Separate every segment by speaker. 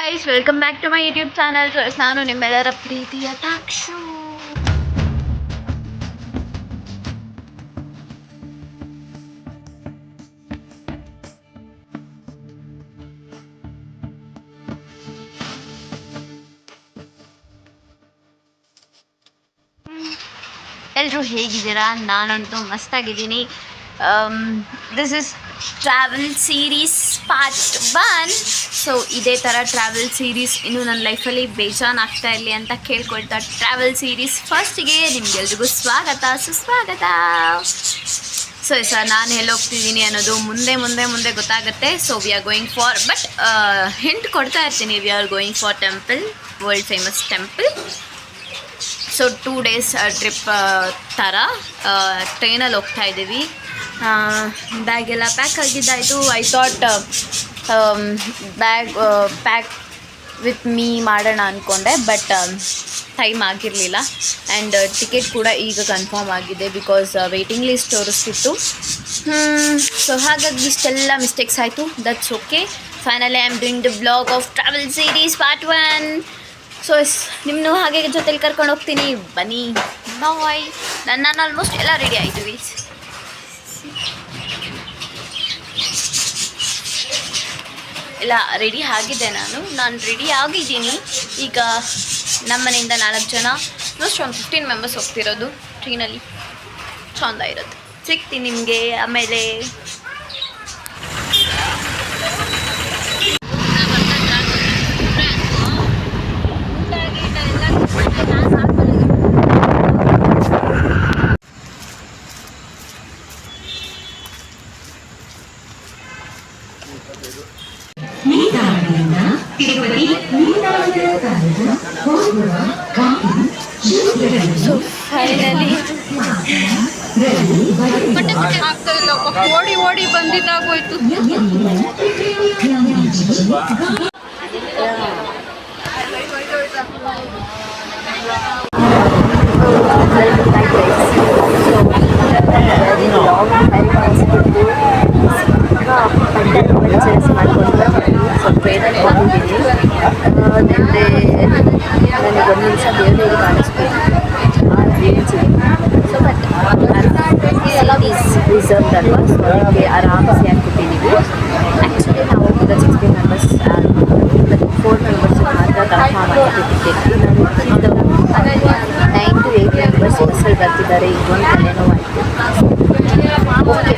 Speaker 1: Guys, welcome back to my YouTube channel. ನಾನು ನಿಮ್ಮೆಲ್ಲರ ಪ್ರೀತಿಯ ತಾಕ್ಷು. ಎಲ್ಲರೂ ಹೇಗಿದ್ದೀರಾ? ನಾನಂತೂ ಮಸ್ತಾಗಿದ್ದೀನಿ. This is travel series part 1. So ಇದೇ ಥರ ಟ್ರಾವೆಲ್ ಸೀರೀಸ್ ಇನ್ನೂ ನನ್ನ ಲೈಫಲ್ಲಿ ಬೇಜಾನಾಗ್ತಾ ಇರಲಿ ಅಂತ ಕೇಳ್ಕೊಳ್ತಾ ಟ್ರಾವೆಲ್ ಸೀರೀಸ್ ಫಸ್ಟಿಗೆ ನಿಮಗೆಲ್ರಿಗೂ ಸುಸ್ವಾಗತ. ಸೊ ಸರ್, ನಾನು ಎಲ್ಲೋಗ್ತಿದ್ದೀನಿ ಅನ್ನೋದು ಮುಂದೆ ಗೊತ್ತಾಗುತ್ತೆ. So we are going for, but hint ಕೊಡ್ತಾ ಇರ್ತೀನಿ, we are going for temple, world famous temple. So 2 days trip ಥರ ಟ್ರೈನಲ್ಲಿ ಹೋಗ್ತಾ ಇದ್ದೀವಿ. ಬ್ಯಾಗೆಲ್ಲ ಪ್ಯಾಕ್ ಆಗಿದ್ದಾಯಿತು. I thought bag pack with me ಮಾಡೋಣ ಅಂದ್ಕೊಂಡೆ, ಬಟ್ ಟೈಮ್ ಆಗಿರಲಿಲ್ಲ. ಆ್ಯಂಡ್ ಟಿಕೆಟ್ ಕೂಡ ಈಗ ಕನ್ಫರ್ಮ್ ಆಗಿದೆ, ಬಿಕಾಸ್ ವೆಯ್ಟಿಂಗ್ ಲಿಸ್ಟ್ ತೋರಿಸ್ತಿತ್ತು. ಸೊ ಹಾಗಾಗಿ ಇಷ್ಟೆಲ್ಲ ಮಿಸ್ಟೇಕ್ಸ್ ಆಯಿತು. That's okay. Finally I am doing the blog of travel series part 1. So ನಿಮ್ಮನ್ನು ಹಾಗೆ ಜೊತೆಲಿ ಕರ್ಕೊಂಡು ಹೋಗ್ತೀನಿ, ಬನ್ನಿ. ಬಾಯ್. ನಾನು ಆಲ್ಮೋಸ್ಟ್ ಎಲ್ಲ ರೆಡಿ ಆಯಿತೀವಿ. ಎಲ್ಲ ರೆಡಿ ಆಗಿದೆ. ನಾನು ರೆಡಿ ಆಗಿದ್ದೀನಿ. ಈಗ ನಮ್ಮ ಮನೆಯಿಂದ 4 ಜನ, ಆಲ್ಮೋಸ್ಟ್ ಒಂದು 15 ಮೆಂಬರ್ಸ್ ಹೋಗ್ತಿರೋದು ಟ್ರೈನಲ್ಲಿ. ಚಂದ ಇರುತ್ತೆ. ಸಿಗ್ತೀನಿ ನಿಮಗೆ ಆಮೇಲೆ. ಸೊ ಫೈನಲಿ ಓಡಿ ಬಂದಿದ್ದಾಗೋಯ್ತು. ನನಗೆ 1 ನಿಮಿಷ ಬೇರೆ ಕಾಣಿಸ್ಬೇಕು. ಸೊ ಬಟ್ ರಿಸರ್ವ್ ಅಲ್ವಾ, ಸೊ ಅದಕ್ಕೆ ಆರಾಮ್ಸೆ ಹಾಕ್ಬಿಟ್ಟಿದ್ದೀವಿ. ಆ್ಯಕ್ಚುಲಿ ನಾವು ಹೋಗಿದ್ದ 16 ಮೆಂಬರ್ಸ್, 4 ಮೆಂಬರ್ಸ್ ಮಾತ್ರ ಕನ್ಫರ್ಮ್ ಆಗಿಬಿಟ್ಟಿದ್ದೀವಿ. ಇದು 9 to 8 ಮೆಂಬರ್ಸ್ ಬಸ್ಸಲ್ಲಿ ಬರ್ತಿದ್ದಾರೆ. ಈಗ ಒಂದು ತಲೆನೋವು ಆಯಿತು. Okay,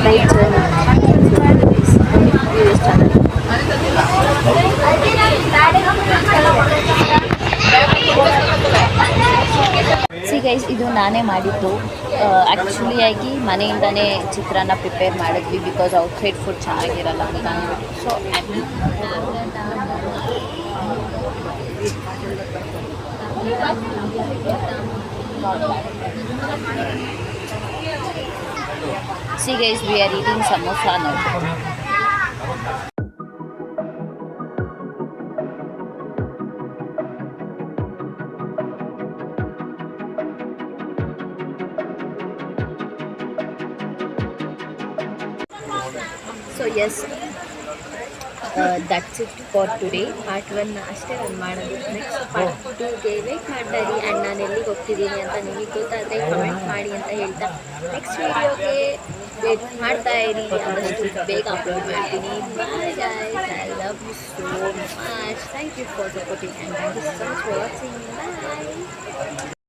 Speaker 1: night journey. See guys, ಇದು ನಾನೇ ಮಾಡಿದ್ದು. ಆ್ಯಕ್ಚುಲಿಯಾಗಿ ಮನೆಯಿಂದನೇ ಚಿತ್ರಾನ್ನ ಪ್ರಿಪೇರ್ ಮಾಡಿದ್ವಿ, ಬಿಕಾಸ್ ಔಟ್ಸೈಡ್ ಫುಡ್ ಚೆನ್ನಾಗಿರಲ್ಲ ಅಂತ ಅಂದ್ಬಿಟ್ಟು. So see guys, we are eating samosa ನಾವು. So yes, that's it for today. Part 1 ಅಷ್ಟೇ ನಾನು ಮಾಡೋದು. ನೆಕ್ಸ್ಟ್ ಪಾರ್ಟ್ 2ಗೆ ವೇಟ್ ಮಾಡ್ತಾಯಿರಿ. ಆ್ಯಂಡ್ ನಾನು ಎಲ್ಲಿಗೆ ಹೋಗ್ತಿದ್ದೀನಿ ಅಂತ ನಿಮಗೆ ಗೊತ್ತಾದರೆ ಕಮೆಂಟ್ ಮಾಡಿ ಅಂತ ಹೇಳ್ತಾ ನೆಕ್ಸ್ಟ್ ವೀಡಿಯೋಗೆ ವೇಟ್ ಮಾಡ್ತಾಯಿರಿ. ಆದಷ್ಟು ಬೇಗ ಅಪ್ಲೋಡ್ ಮಾಡ್ತೀನಿ. Bye guys, I love you so much. Thank you for supporting and thank you so much for watching. Bye.